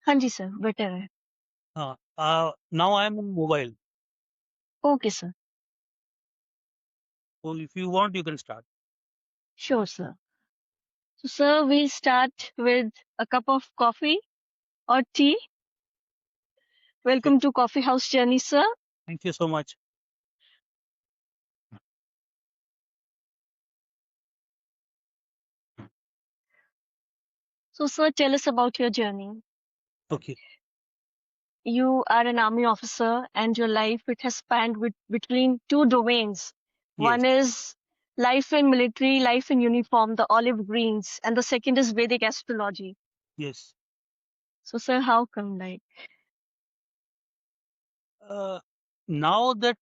हाँ जी sir, better है। Now I am on mobile. Okay sir, So if you want, you can start. Sure sir. So sir, we'll start with a cup of coffee or tea. Okay. Welcome to Coffee House Journey, sir. Thank you so much. So sir, tell us about your journey. Okay. You are an army officer and your life it has spanned between two domains. Yes. One is life in military, life in uniform, the olive greens, and the second is Vedic astrology. Yes. So sir, how come like? Uh, Now that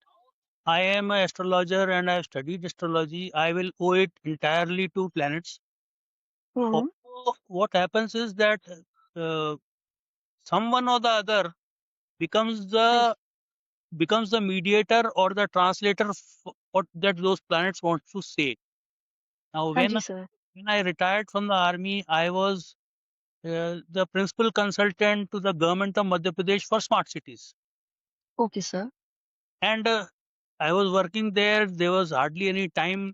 I am an astrologer and I have studied astrology, I will owe it entirely to planets. Hmm. Also, what happens is that uh, someone or the other becomes हाँ the जी, becomes the mediator or the translator what that those planets want to say. Now, हाँ जी sir. when I retired from the army, I was the principal consultant to the government of Madhya Pradesh for smart cities. Okay sir. And I was working there. There was hardly any time,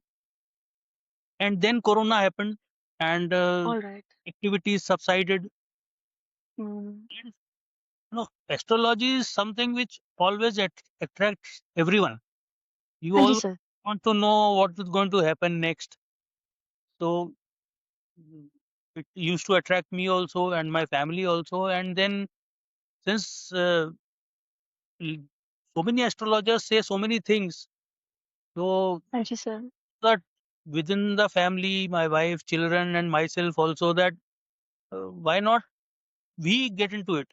and then Corona happened, and All right. activities subsided. Hmm. And, astrology is something which always attracts everyone. You हाँ जी all sir. want to know what is going to happen next. So it used to attract me also and my family also. And then since so many astrologers say so many things, so हाँ जी sir. that within the family, my wife, children, and myself also, that why not we get into it?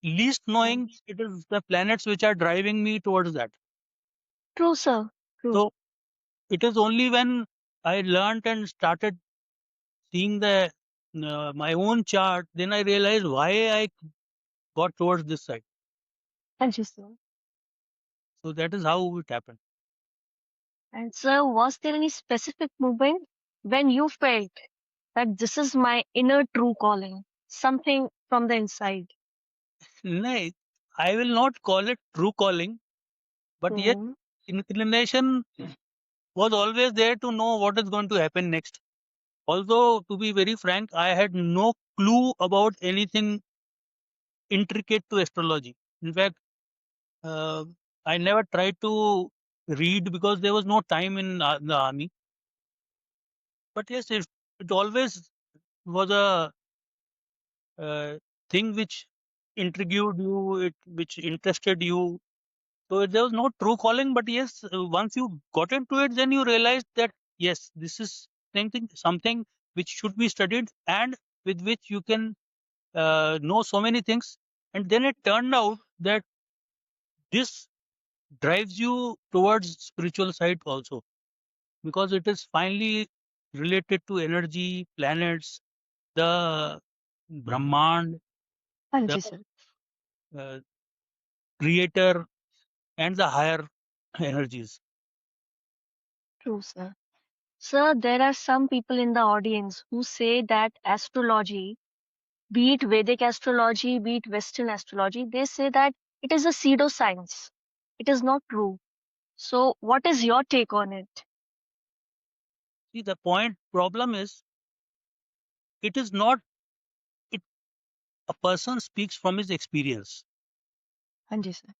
Least Hmm. knowing it is the planets which are driving me towards that. True sir. True. So it is only when I learnt and started seeing the my own chart, then I realized why I got towards this side. हाँ जी sir. So that is how it happened. And sir, was there any specific moment when you felt that this is my inner true calling, something from the inside? No, I will not call it true calling, but yes, Hmm. inclination was always there to know what is going to happen next. Although, to be very frank, I had no clue about anything intricate to astrology. In fact, uh, I never tried to read because there was no time in the army. But yes, it always was a thing which intrigued you, which interested you. So there was no true calling, but yes, once you got into it, then you realized that yes, this is something which should be studied and with which you can know so many things. And then it turned out that this drives you towards spiritual side also because it is finally related to energy, planets, the Brahmand, हाँ the ji sir. uh, creator, and the higher energies. True sir. Sir, there are some people in the audience who say that astrology, be it Vedic astrology, be it Western astrology, they say that it is a pseudoscience. It is not true. So, what is your take on it? See, the point problem is it is not it. A person speaks from his experience, हाँ जी sir.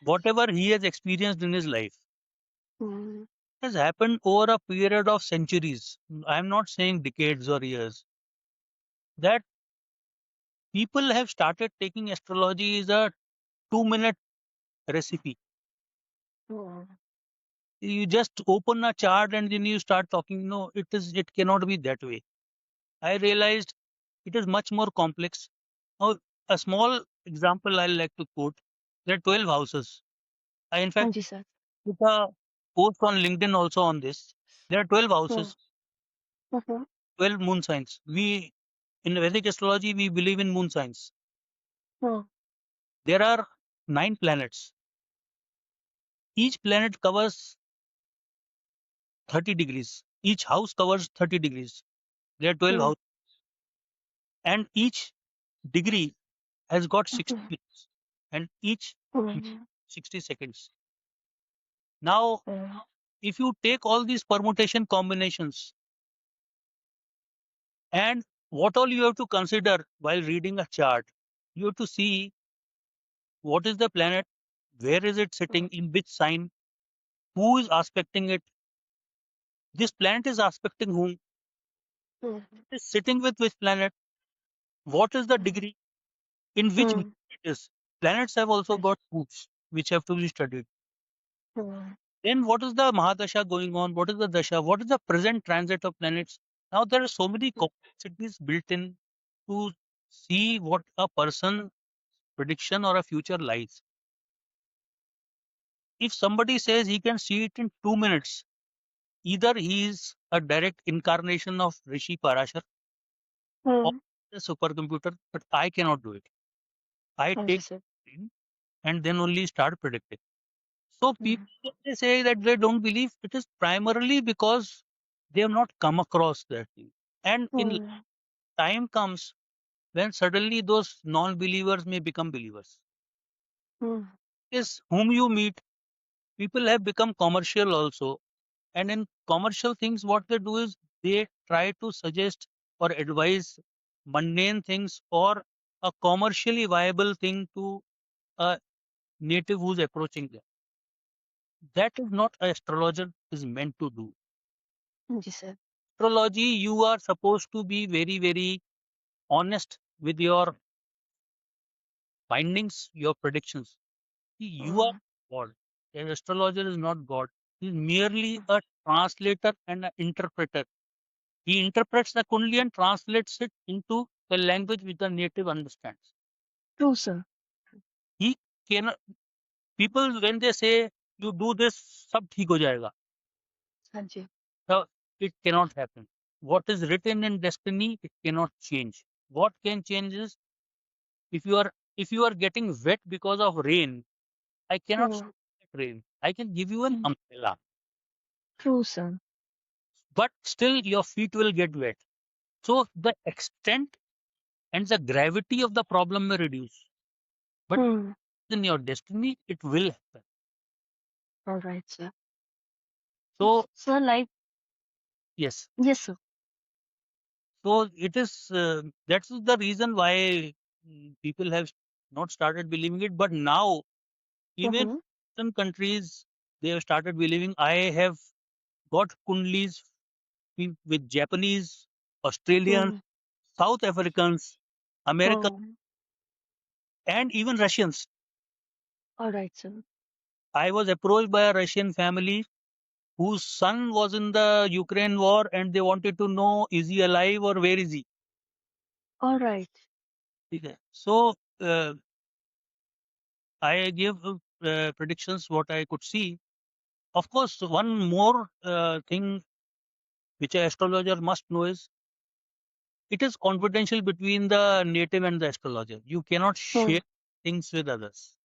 whatever he has experienced in his life Hmm. has happened over a period of centuries. I am not saying decades or years. That people have started taking astrology as a 2 minute recipe. Hmm. You just open a chart and then you start talking. No, it cannot be that way. I realized it is much more complex. Now, a small example I like to quote. There are 12 houses. I in हाँ fact ji sir. put a post on LinkedIn also on this. There are 12 Hmm. houses, Mhm. 12 moon signs. We in Vedic astrology we believe in moon signs. Hmm. There are 9 planets. Each planet covers 30 degrees. Each house covers 30 degrees. There are 12 Hmm. houses, and each degree has got 60 Mhm. minutes, and each Mhm. 60 seconds. Now, Mhm. if you take all these permutation combinations, and what all you have to consider while reading a chart, you have to see what is the planet, where is it sitting, in which sign, who is aspecting it, this planet is aspecting whom, Mhm. is sitting with which planet, what is the degree, in which month Mhm. it is. Planets have also Yes. got moods which have to be studied. Mhm. Then what is the Mahadasha going on? What is the Dasha? What is the present transit of planets? Now there are so many complexities built in to see what a person prediction or a future lies. If somebody says he can see it in 2 minutes, either he is a direct incarnation of Rishi Parashar or Mhm. a supercomputer, but I cannot do it. I Yes, take sir. and then only start predicting. So people, Mhm. when they say that they don't believe, it is primarily because they have not come across that thing. And in Mhm. time comes when suddenly those non-believers may become believers. Mhm. Is whom you meet, people have become commercial also. And in commercial things, what they do is they try to suggest or advise mundane things or a commercially viable thing to a native who's approaching them. That is not an astrologer is meant to do. Yes, sir. Astrology, you are supposed to be very, very honest with your findings, your predictions. See, you are Mhm. God. An astrologer is not God. He is merely a translator and an interpreter. He interprets the Kundli and translates it into the language which the native understands. True, sir. He cannot, people when they say you do this, sab theek ho jayega. हाँ जी. So it cannot happen. What is written in destiny, it cannot change. What can change is if you are getting wet because of rain, I cannot stop Mhm. that rain. I can give you an Mhm. umbrella, True, sir. but still your feet will get wet. So the extent and the gravity of the problem may reduce, but Hmm. in your destiny, it will happen. All right, sir. So Sir, like, yes, yes, sir. so it is. That's the reason why people have not started believing it. But now, even Mm-hmm. some countries, they have started believing. I have got kundlis with Japanese, Australians, Hmm. South Africans, Americans, Hmm. and even Russians. All right, sir. I was approached by a Russian family whose son was in the Ukraine war and they wanted to know is he alive or where is he? All right. Okay. So I gave predictions what I could see. Of course, one more thing which an astrologer must know is it is confidential between the native and the astrologer. You cannot Hmm. share things with others.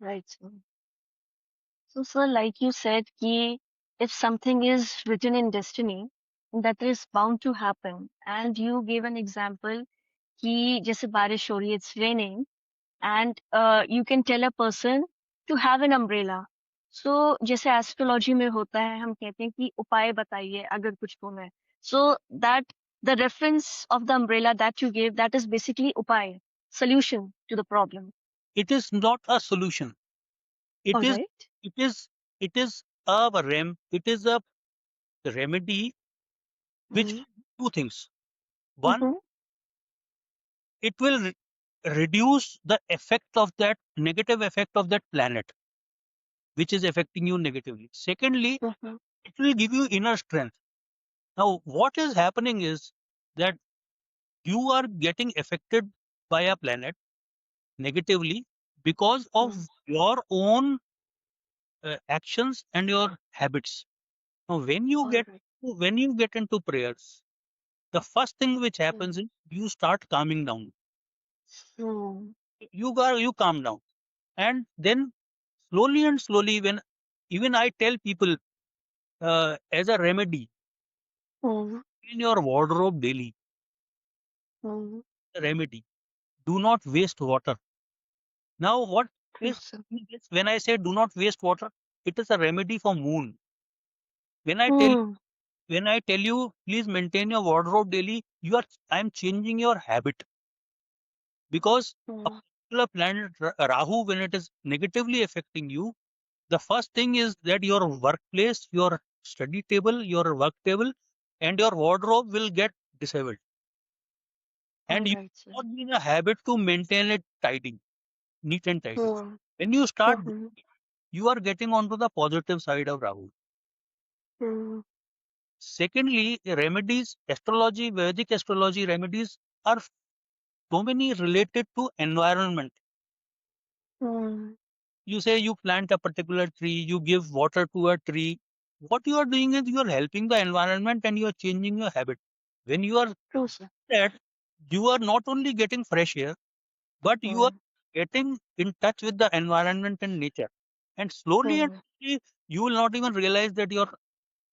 Right, sir. So, sir, like you said, ki if something is written in destiny, that is bound to happen. And you gave an example कि जैसे बारिश हो रही है, it's raining, and you can tell a person to have an umbrella. So जैसे astrology में होता है, हम कहते हैं कि उपाय बताइए अगर कुछ होना है. So that the reference of the umbrella that you gave, that is basically उपाय, solution to the problem. It is not a solution. It All is right. it is it is a it is a remedy which Mm-hmm. two things. One, Mm-hmm. it will reduce the effect of that negative effect of that planet which is affecting you negatively. Secondly, Mm-hmm. it will give you inner strength. Now, what is happening is that you are getting affected by a planet negatively because of Mm. your own actions and your habits. Now, All right. when you get into prayers, the first thing which Mm. happens is you start calming down. Mm. You calm down, and then slowly and slowly, when even I tell people as a remedy Mm. in your wardrobe daily, Hmm. remedy. Do not waste water. Now, what True, is sir. when I say do not waste water? It is a remedy for moon. When I tell Hmm. when I tell you please maintain your wardrobe daily, I'm changing your habit because a Hmm. particular planet Rahu, when it is negatively affecting you, the first thing is that your workplace, your study table, your work table, and your wardrobe will get disabled, All and you right, sir. will not be in a habit to maintain it tidy, neat and tidy. Hmm. When you start, Hmm. you are getting onto the positive side of Rahu. Hmm. Secondly, remedies, astrology, Vedic astrology remedies are so many related to environment. Hmm. You say you plant a particular tree, you give water to a tree. What you are doing is you are helping the environment and you are changing your habit. When you are True, sir. that, you are not only getting fresh air, but you are Hmm. getting in touch with the environment and nature. And slowly and Hmm. slowly, you will not even realize that your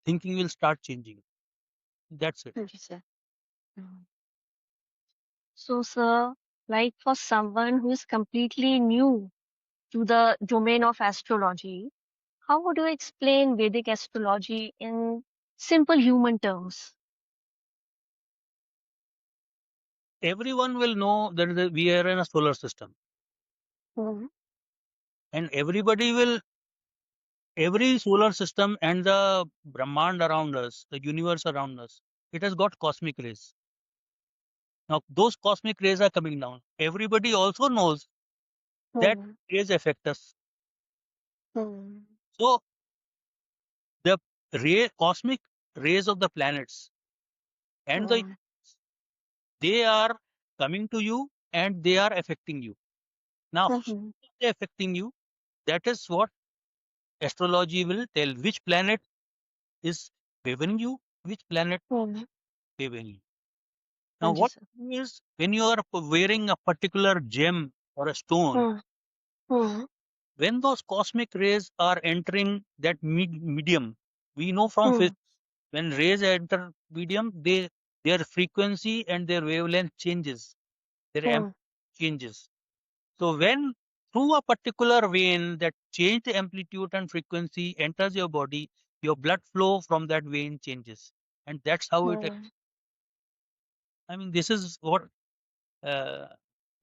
thinking will start changing. That's it. Thank you, sir. Hmm. So, sir, like for someone who is completely new to the domain of astrology, how would you explain Vedic astrology in simple human terms? Everyone will know that we are in a solar system, Hmm. and every solar system and the Brahmand around us, the universe around us, it has got cosmic rays. Now, those cosmic rays are coming down. Everybody also knows that Hmm. rays affect us. Hmm. So, the cosmic rays of the planets and Hmm. they are coming to you and they are affecting you. Now, how Hmm. they affecting you? That is what astrology will tell. Which planet is favoring you? Which planet Hmm. favoring you? Now, Thank you, what sir. is when you are wearing a particular gem or a stone, Hmm. Hmm. when those cosmic rays are entering that medium, we know from Hmm. physics when rays enter medium, their frequency and their wavelength changes, their Hmm. amplitude changes. So when through a particular vein that change the amplitude and frequency enters your body, your blood flow from that vein changes, and that's how it. Hmm. I mean, this is what uh,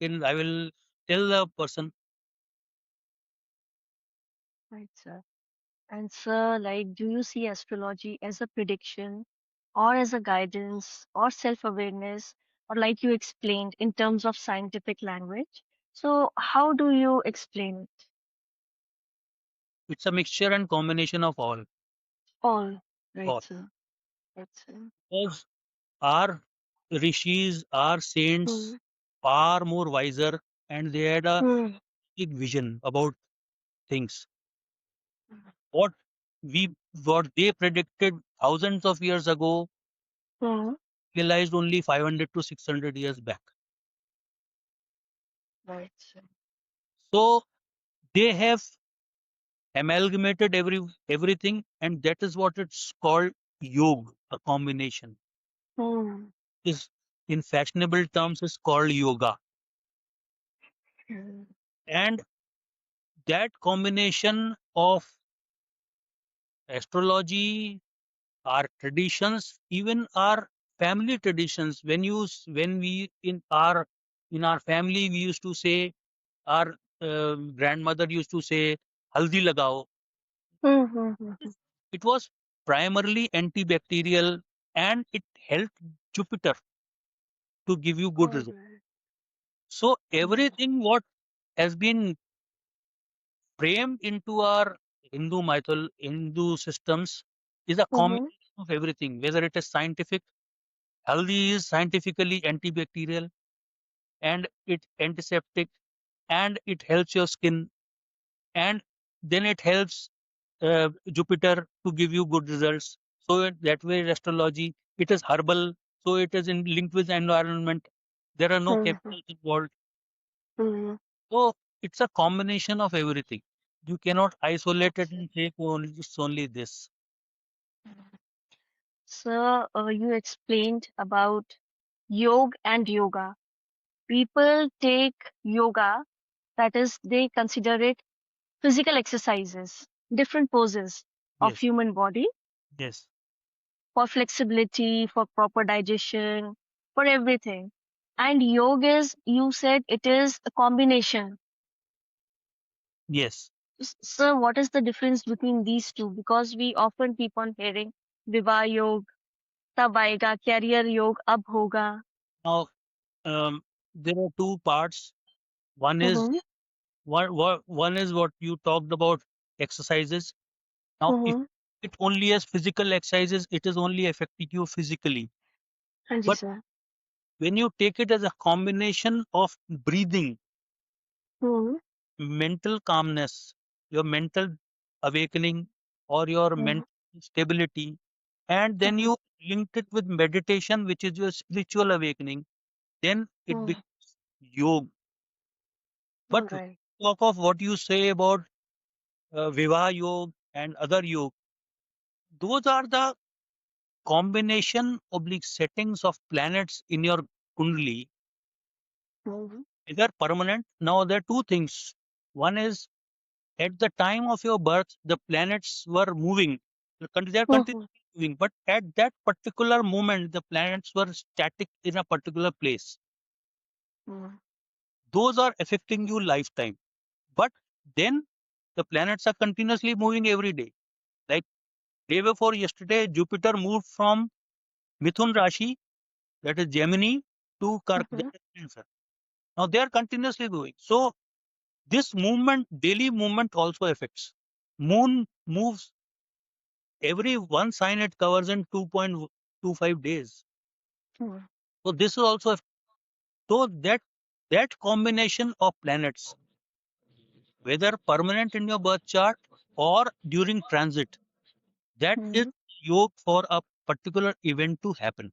I will tell the person. Right, sir. And sir, like, do you see astrology as a prediction or as a guidance or self-awareness or like you explained in terms of scientific language? So how do you explain it? It's a mixture and combination of all. All. Right, All. sir. Right, sir. Because our rishis, our Hmm. saints, far more wiser, and they had a Hmm. big vision about things. What what they predicted thousands of years ago Hmm. realized only 500 to 600 years back. Right, sir. So they have amalgamated everything, and that is what it's called yoga, a combination. Hmm. Is in fashionable terms is called yoga, Hmm. and that combination of astrology, our traditions, even our family traditions. When we in our family we used to say our grandmother used to say haldi lagao. Hmm. Hmm. Hmm. It was primarily antibacterial and it helped Jupiter to give you good All results. right. So Hmm. everything what has been framed into our Hindu systems is a Hmm. combination of everything, whether it is scientific. Haldi is scientifically antibacterial and it's antiseptic and it helps your skin and then it helps Jupiter to give you good results. So that way astrology, it is herbal, so it is linked with the environment. There are no Hmm. chemicals involved. Hmm. So it's a combination of everything. You cannot isolate Right, it sir. and say only it's only this. Sir, you explained about yoga and yoga. People take yoga, that is, they consider it physical exercises, different poses of Yes, human body yes, for flexibility, for proper digestion, for everything. And yoga is, you said it is a combination. yes. So what is the difference between these two? Because we often keep on hearing Viva Yoga, tab aayega, career yoga, ab hoga. Now, there are two parts. One is Mm-hmm, one is what you talked about, exercises. Now, if mm-hmm. it only as physical exercises, it is only affecting you physically. हाँ जी But sir. when you take it as a combination of breathing, hmm, mental calmness, your mental awakening, or your hmm, mental stability, and then hmm, you linked it with meditation, which is your spiritual awakening, then it hmm. becomes yoga. But All right. talk of what you say about Vivaha Yoga and other yoga, those are the combination oblique settings of planets in your Kundli, hmm, either permanent. Now, there are two things. One is at the time of your birth, the planets were moving. They are hmm, continuously moving, but at that particular moment, the planets were static in a particular place. Hmm, Those are affecting you lifetime. But then the planets are continuously moving every day. Like day before yesterday, Jupiter moved from Mithun Rashi, that is Gemini, to Kark, that hmm, is Cancer. Now they are continuously moving. So this movement, daily movement also affects. Moon moves every one sign it covers in 2.25 days. Hmm, So this is also so that combination of planets, whether permanent in your birth chart or during transit, that is hmm. yoke for a particular event to happen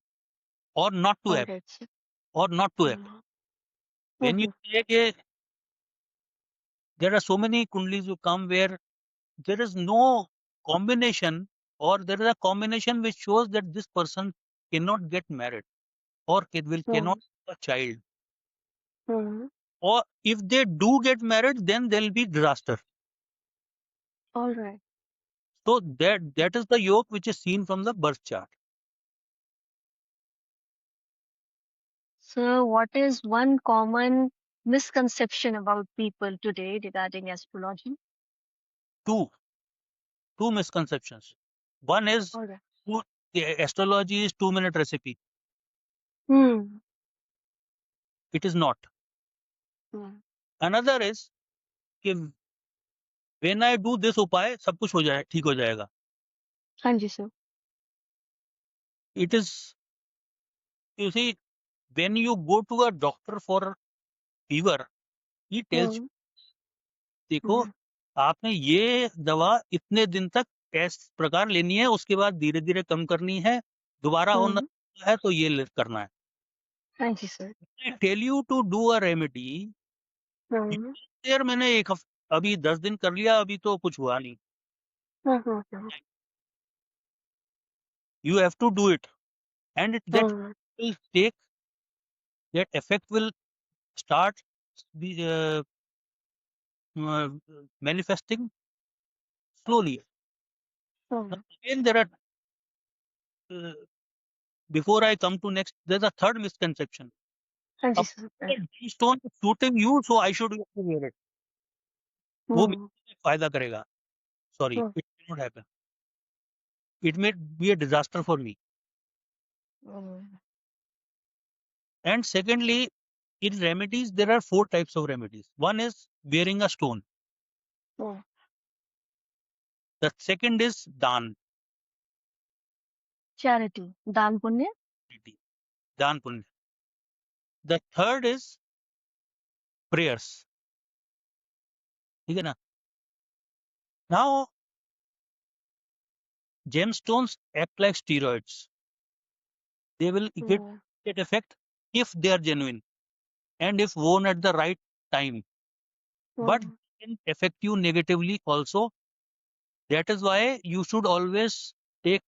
or not to All happen right, sir. or not to happen. Hmm, When you hmm, say that there are so many kundlis who come where there is no combination, or there is a combination which shows that this person cannot get married or cannot hmm, have a child, hmm. or if they do get married then there will be disaster. All right. So that is the yoke which is seen from the birth chart. So, what is one common misconception about people today regarding astrology? Two two misconceptions. One is All right. the astrology is 2 minute recipe. Hmm. It is not. Hmm. Another is कि when I do this उपाय सब कुछ हो जाए ठीक हो जाएगा. हाँ जी sir. It is, you see, when you go to a doctor for fever, he tells you, Hmm. देखो Hmm. आपने ये दवा इतने दिन तक इस प्रकार लेनी है, उसके बाद धीरे धीरे कम करनी है, दोबारा होना Hmm. है तो ये करना है. हाँ जी sir. Tell you to do a remedy, Hmm. यार मैंने एक हफ्ता अभी 10 दिन कर लिया, अभी तो कुछ हुआ नहीं. Hmm. Hmm. You have to do it, and that Hmm. will take, that effect will start be, uh, manifesting slowly. Now, Hmm. again, there are, uh, before I come to next, there's a third misconception. हाँ A जी sir. particular stone is suiting you, so I should wear it. वो Hmm. मेरे फायदा करेगा. Sorry, Hmm. it will not happen. It may be a disaster for me. Hmm. And secondly, in remedies, there are 4 types of remedies. One is wearing a stone. Hmm. The second is dan, Charity. दान पुण्य. dan punya. The third is prayers. ठीक है ना? Now, gemstones act like steroids. They will get Hmm. that effect if they are genuine and if worn at the right time. But Hmm. they can affect you negatively also. That is why you should always take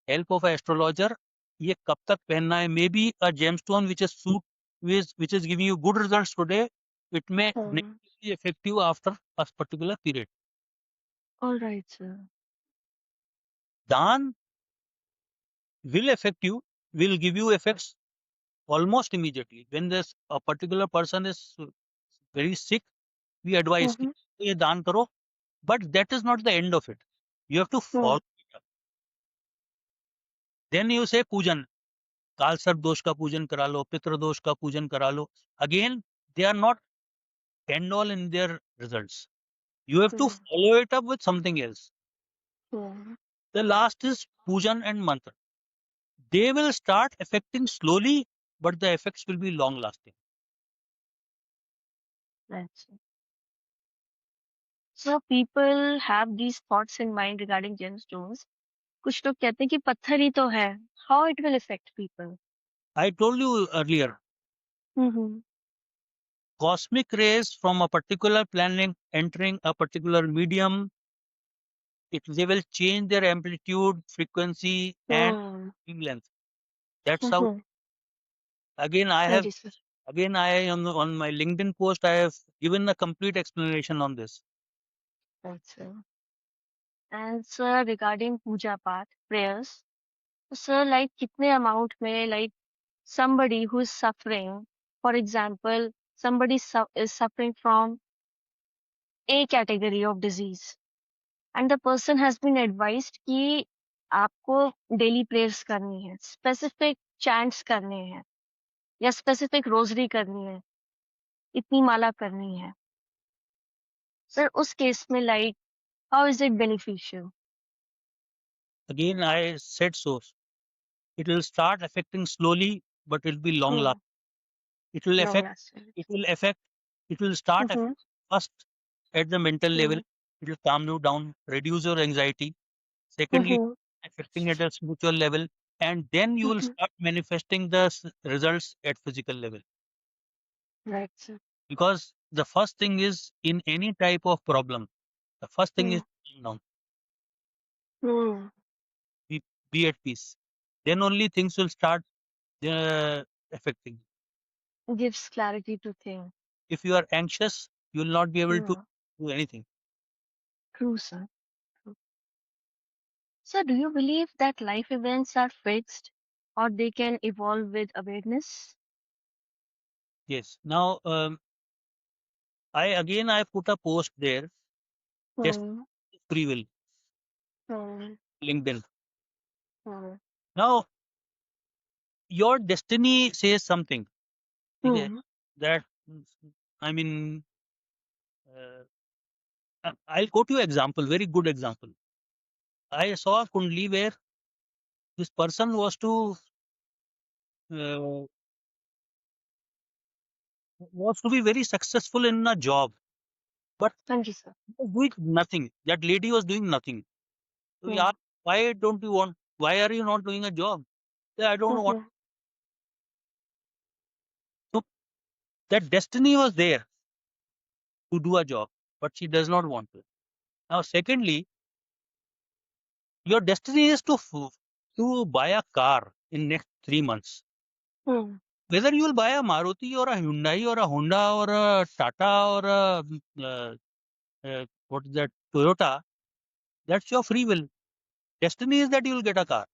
help of an astrologer. ये कब तक पहनना है. Maybe a gemstone which is giving you good results today, it may negatively affect you after a particular period. All right, sir. दान will affect you, will give you effects almost immediately. When there's a particular person is very sick, we advise कि ये दान करो, but that is not the end of it. You have to follow it up. Then you say पूजन, काल सर्प दोष का पूजन करा लो, पितृ दोष का पूजन करा लो. Again, they are not end all in their results. You have to follow it up with something else. The last is pujan and mantra. They will start affecting slowly, but the effects will be long lasting. That's it. So people have these thoughts in mind regarding gemstones. कुछ लोग कहते हैं कि पत्थर ही तो है. How it will affect people? I told you earlier, cosmic rays from a particular planet entering a particular medium, they will change their amplitude, frequency, and wavelength. That's how. Again, हाँ जी sir. on my LinkedIn post, I have given a complete explanation on this. That's it. And sir, regarding puja path, prayers, so sir, like कितने amount में, like somebody who is suffering, for example, somebody is suffering from A category of disease, and the person has been advised कि आपको daily prayers करनी है, specific chants करने हैं, या specific rosary करनी है, इतनी माला करनी है. सर उस केस में like how is it beneficial? Again, I said so. It will start affecting slowly, but it will be long lasting. It will Long affect. lasting. It will affect. It will start affecting first at the mental level. It will calm you down, reduce your anxiety. Secondly, affecting at a spiritual level, and then you will start manifesting the results at physical level. Right, sir. Because the first thing is in any type of problem, the first thing is calm down, be at peace. Then only things will start affecting. Gives clarity to think. If you are anxious, you will not be able to do anything. True, sir. True. So, do you believe that life events are fixed or they can evolve with awareness? Yes. Now, I put a post there. Just free will, LinkedIn. Now, your destiny says something. Okay, that I mean, I'll quote you example. Very good example. I saw a Kundli where this person uh, was to be very successful in a job, but हाँ जी sir. was doing nothing. That lady was doing nothing. So we asked, why don't you want? Why are you not doing a job? Say, I don't want. So that destiny was there to do a job, but she does not want to. Now, secondly, your destiny is to buy a car in next 3 months. Whether you will buy a Maruti or a Hyundai or a Honda or a Tata or what is that, Toyota, that's your free will. Destiny is that you will get a car.